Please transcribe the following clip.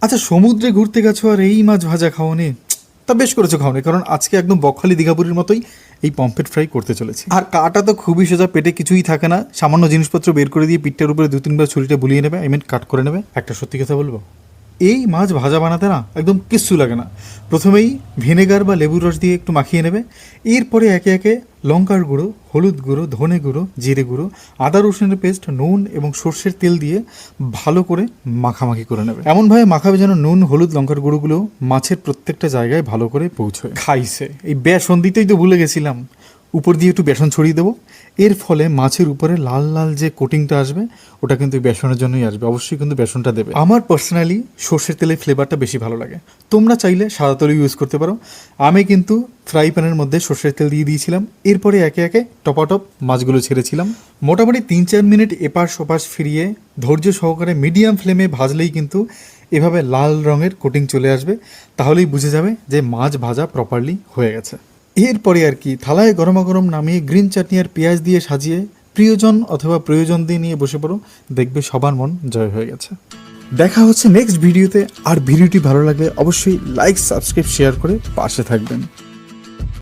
আচ্ছা, সমুদ্রে ঘুরতে গেছো আর এই মাছ ভাজা খাওনি? তা বেশ করেছো খাওনি, কারণ আজকে একদম বকখালি দীঘাপুরীর মতোই এই পমফ্রেট ফ্রাই করতে চলেছি। আর কাটা তো খুবই সোজা, পেটে কিছুই থাকে না, সামান্য জিনিসপত্র বের করে দিয়ে পিঠটার উপরে 2-3 বার ছুরিটা বুলিয়ে নেবে, কাট করে নেবে। একটা সত্যি কথা বলবো, এই মাছ ভাজা বানাতে না একদম কিচ্ছু লাগে না। প্রথমেই ভিনেগার বা লেবুর রস দিয়ে একটু মাখিয়ে নেবে, এরপরে একে একে লঙ্কার গুঁড়ো, হলুদ গুঁড়ো, ধনে গুঁড়ো, জিরে গুঁড়ো, আদা রসুনের পেস্ট, নুন এবং সর্ষের তেল দিয়ে ভালো করে মাখামাখি করে নেবে। এমনভাবে মাখাবে যেন নুন, হলুদ, লঙ্কার গুঁড়োগুলো মাছের প্রত্যেকটা জায়গায় ভালো করে পৌঁছয়। খাইছে এই বেসন দিতেই তো ভুলে গেছিলাম, উপর দিয়ে একটু বেসন ছড়িয়ে দেবো। এর ফলে মাছের উপরে লাল লাল যে কোটিংটা আসবে, ওটা কিন্তু বেসনের জন্যই আসবে। অবশ্যই কিন্তু বেসনটা দেবে। আমার পার্সোনালি সর্ষের তেলের ফ্লেভারটা বেশি ভালো লাগে, তোমরা চাইলে সাদা তেলও ইউজ করতে পারো। আমি কিন্তু ফ্রাই প্যানের মধ্যে সর্ষের তেল দিয়ে দিয়েছিলাম, এরপরে একে একে টপাটপ মাছগুলো ছেড়েছিলাম। মোটামুটি 3-4 মিনিট এপাশ ওপাশ ফিরিয়ে ধৈর্য সহকারে মিডিয়াম ফ্লেমে ভাজলেই কিন্তু এভাবে লাল রঙের কোটিং চলে আসবে। তাহলেই বুঝে যাবে যে মাছ ভাজা প্রপারলি হয়ে গেছে। এরপরে আর কি, থালায় গরমা গরম নামিয়ে গ্রিন চাটনি আর পেঁয়াজ দিয়ে সাজিয়ে প্রিয়জন অথবা প্রয়োজন দিয়ে নিয়ে বসে পড়ো, দেখবে সবার মন জয় হয়ে গেছে। দেখা হচ্ছে নেক্সট ভিডিওতে। আর ভিডিওটি ভালো লাগলে অবশ্যই লাইক, সাবস্ক্রাইব, শেয়ার করে পাশে থাকবেন।